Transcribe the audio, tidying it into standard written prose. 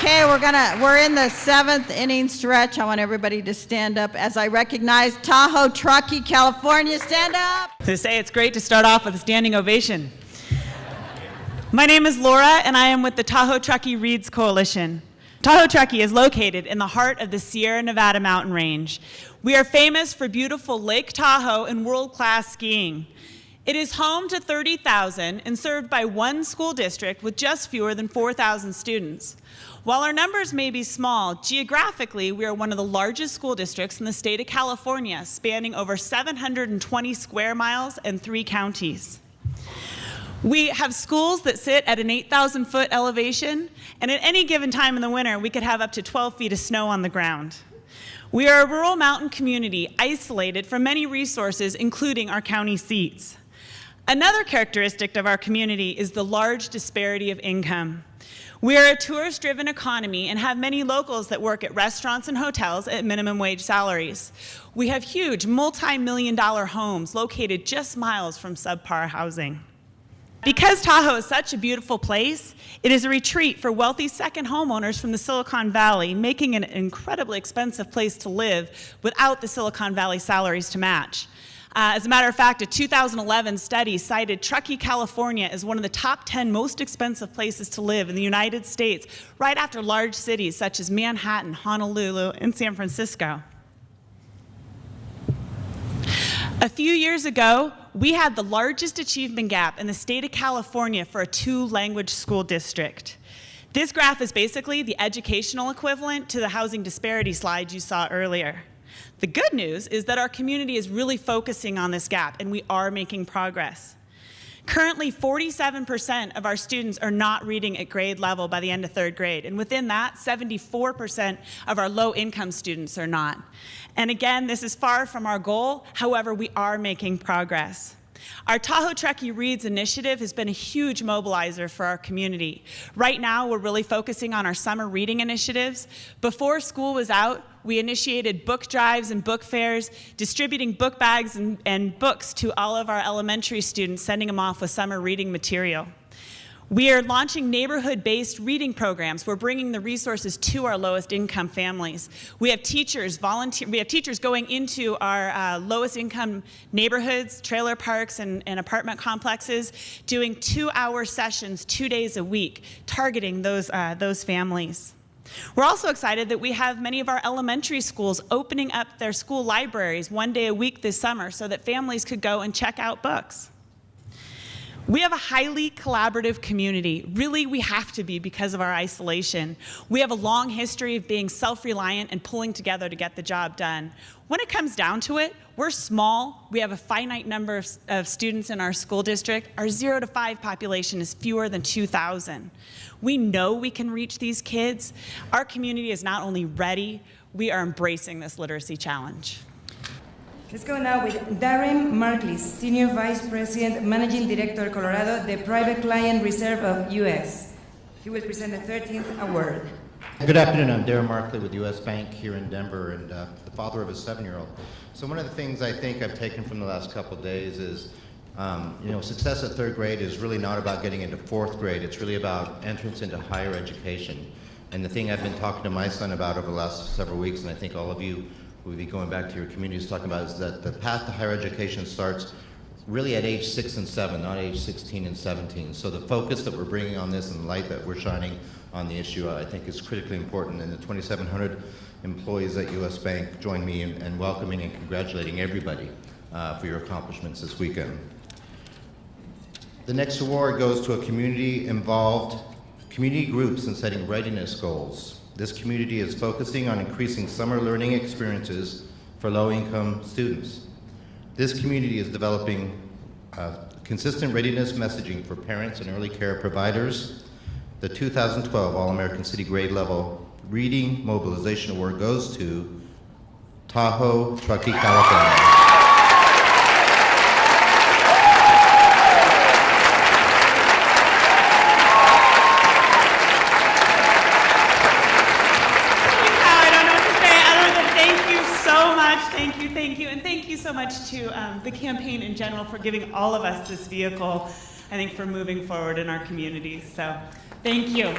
Okay, we're in the 7th inning stretch. I want everybody to stand up as I recognize Tahoe, Truckee, California. Stand up. To say it's great to start off with a standing ovation. My name is Laura, and I am with the Tahoe Truckee Reads Coalition. Tahoe Truckee is located in the heart of the Sierra Nevada mountain range. We are famous for beautiful Lake Tahoe and world-class skiing. It is home to 30,000 and served by one school district with just fewer than 4,000 students. While our numbers may be small, geographically, we are one of the largest school districts in the state of California, spanning over 720 square miles and 3 counties. We have schools that sit at an 8,000-foot elevation, and at any given time in the winter, we could have up to 12 feet of snow on the ground. We are a rural mountain community isolated from many resources, including our county seats. Another characteristic of our community is the large disparity of income. We are a tourist-driven economy and have many locals that work at restaurants and hotels at minimum wage salaries. We have huge multi-million-dollar homes located just miles from subpar housing. Because Tahoe is such a beautiful place, it is a retreat for wealthy second homeowners from the Silicon Valley, making it an incredibly expensive place to live without the Silicon Valley salaries to match. As a matter of fact, a 2011 study cited Truckee, California as one of the top 10 most expensive places to live in the United States, right after large cities such as Manhattan, Honolulu, and San Francisco. A few years ago, we had the largest achievement gap in the state of California for a 2-language school district. This graph is basically the educational equivalent to the housing disparity slide you saw earlier. The good news is that our community is really focusing on this gap, and we are making progress. Currently, 47% of our students are not reading at grade level by the end of 3rd grade, and within that, 74% of our low-income students are not. And again, this is far from our goal. However, we are making progress. Our Tahoe Truckee Reads initiative has been a huge mobilizer for our community. Right now, we're really focusing on our summer reading initiatives. Before school was out, we initiated book drives and book fairs, distributing book bags and books to all of our elementary students, sending them off with summer reading material. We are launching neighborhood-based reading programs. We're bringing the resources to our lowest income families. We have teachers going into our lowest income neighborhoods, trailer parks, and apartment complexes, doing 2-hour sessions 2 days a week, targeting those families. We're also excited that we have many of our elementary schools opening up their school libraries 1 day a week this summer so that families could go and check out books. We have a highly collaborative community. Really, we have to be because of our isolation. We have a long history of being self-reliant and pulling together to get the job done. When it comes down to it, we're small. We have a finite number of students in our school district. Our 0 to 5 population is fewer than 2,000. We know we can reach these kids. Our community is not only ready, we are embracing this literacy challenge. Let's go now with Darren Marklis, Senior Vice President, Managing Director, Colorado, the Private Client Reserve of U.S. He will present the 13th award. Good afternoon. I'm Darren Markley with U.S. Bank here in Denver, and the father of a 7-year-old. So one of the things I think I've taken from the last couple of days is, success at 3rd grade is really not about getting into 4th grade. It's really about entrance into higher education. And the thing I've been talking to my son about over the last several weeks, and I think all of you we'll be going back to your communities talking about, is that the path to higher education starts really at age 6 and 7, not age 16 and 17. So the focus that we're bringing on this and the light that we're shining on the issue, I think is critically important. And the 2,700 employees at U.S. Bank join me in welcoming and congratulating everybody for your accomplishments this weekend. The next award goes to a community-involved community groups in setting readiness goals. This community is focusing on increasing summer learning experiences for low-income students. This community is developing consistent readiness messaging for parents and early care providers. The 2012 All-America City Grade Level Reading Mobilization Award goes to Tahoe, Truckee, California. Thank you, and thank you so much to the campaign in general for giving all of us this vehicle, I think, for moving forward in our communities. So, thank you.